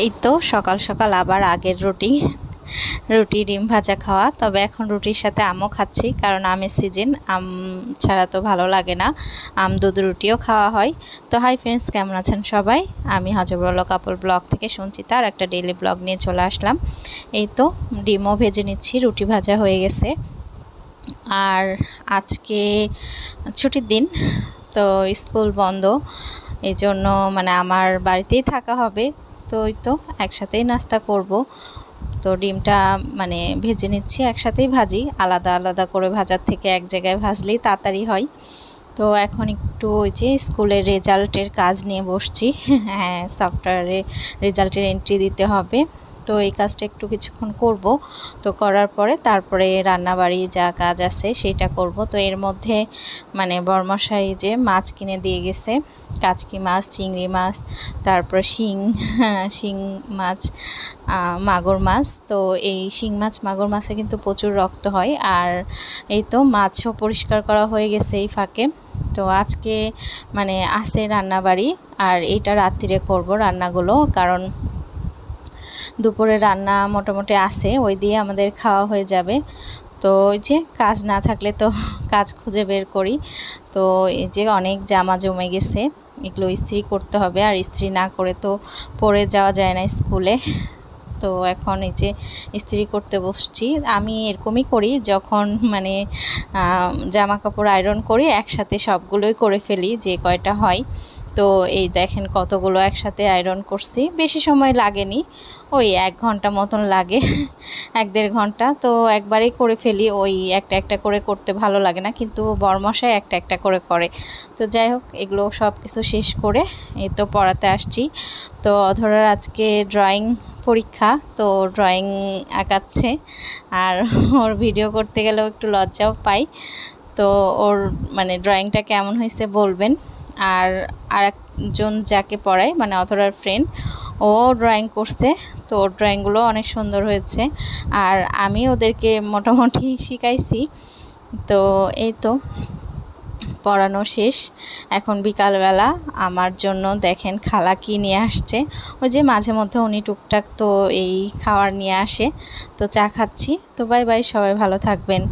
এই তো সকাল সকাল আবার আগের রুটি ডিম ভাজা খাওয়া। তবে এখন রুটির সাথে আমও খাচ্ছি, কারণ আমের সিজন, আম ছাড়া তো ভালো লাগে না। আম দুধ রুটিও খাওয়া হয়। তো হাই ফ্রেন্ডস, কেমন আছেন সবাই? আমি হজবরল কাপল ব্লগ থেকে সঞ্চিতা আর একটা ডেইলি ব্লগ নিয়ে চলে আসলাম। এই তো ডিমও ভেজে নিচ্ছি, রুটি ভাজা হয়ে গেছে। আর আজকে ছুটির দিন, তো স্কুল বন্ধ, এই জন্য মানে আমার বাড়িতেই থাকা হবে। তো ওই তো একসাথেই নাস্তা করব। তো ডিমটা মানে ভেজে নিচ্ছি, একসাথেই ভাজি, আলাদা আলাদা করে ভাজার থেকে এক জায়গায় ভাজলেই তাড়াতাড়ি হয়। তো এখন একটু ওই যে স্কুলের রেজাল্টের কাজ নিয়ে বসছি। হ্যাঁ, সফটওয়্যারে রেজাল্টের এন্ট্রি দিতে হবে। তো এই কাজটা একটু কিছুক্ষণ করব। তো করার পরে তারপরে রান্নাবাড়ি যা কাজ আছে সেটা করব। তো এর মধ্যে মানে বরমশাই যে মাছ কিনে দিয়ে গেছে, কাচকি মাছ, চিংড়ি মাছ, তারপর শিং মাছ, মাগুর মাছ। তো এই শিং মাছ মাগুর মাছে কিন্তু প্রচুর রক্ত হয়। আর এই তো মাছও পরিষ্কার করা হয়ে গেছে এই ফাঁকে। তো আজকে মানে আছে রান্নাবাড়ি, আর এইটা রাত্রিরে করব রান্নাগুলো, কারণ দুপুরে রান্না মোটামুটি আছে, ওই দিয়ে আমাদের খাওয়া হয়ে যাবে। তো ওই যে কাজ না থাকলে তো কাজ খুঁজে বের করি। তো এই যে অনেক জামা জমে গেছে, এগুলো ইস্ত্রি করতে হবে, আর ইস্ত্রি না করে তো পরে যাওয়া যায় না স্কুলে। তো এখন এই যে ইস্ত্রি করতে বসছি। আমি এরকমই করি, যখন মানে জামা কাপড় আয়রন করি একসাথে সবগুলোই করে ফেলি যে কয়টা হয়। তো এই দেখেন কতগুলো একসাথে আয়রন করছি, বেশি সময় লাগেনি, ওই 1 ঘন্টা মতন লাগে, 1-1.5 ঘন্টা। তো একবারেই করে ফেলি, ওই একটা একটা করে করতে ভালো লাগে না, কিন্তু বরমশাই একটা একটা করে করে। তো যাই হোক, এগুলো সব কিছু শেষ করে এই তো পড়াতে আসছি। তো অধরার আজকে ড্রয়িং পরীক্ষা, তো ড্রয়িং আঁকাচ্ছে, আর ওর ভিডিও করতে গেলেও একটু লজ্জাও পাই। তো ওর মানে ড্রয়িংটা কেমন হয়েছে বলবেন। আর আরেকজন যাকে পড়াই মানে অথরার ফ্রেন্ড, ও ড্রয়িং করছে, তো ওর ড্রয়িংগুলো অনেক সুন্দর হয়েছে। আর আমি ওদেরকে মোটামুটি শিখাইছি। তো এই তো পড়ানো শেষ, এখন বিকালবেলা আমার জন্য দেখেন খালা কি নিয়ে আসছে। ওই যে মাঝে মধ্যে উনি টুকটাক তো এই খাবার নিয়ে আসে, তো চা খাচ্ছি। তো বাই বাই, সবাই ভালো থাকবেন।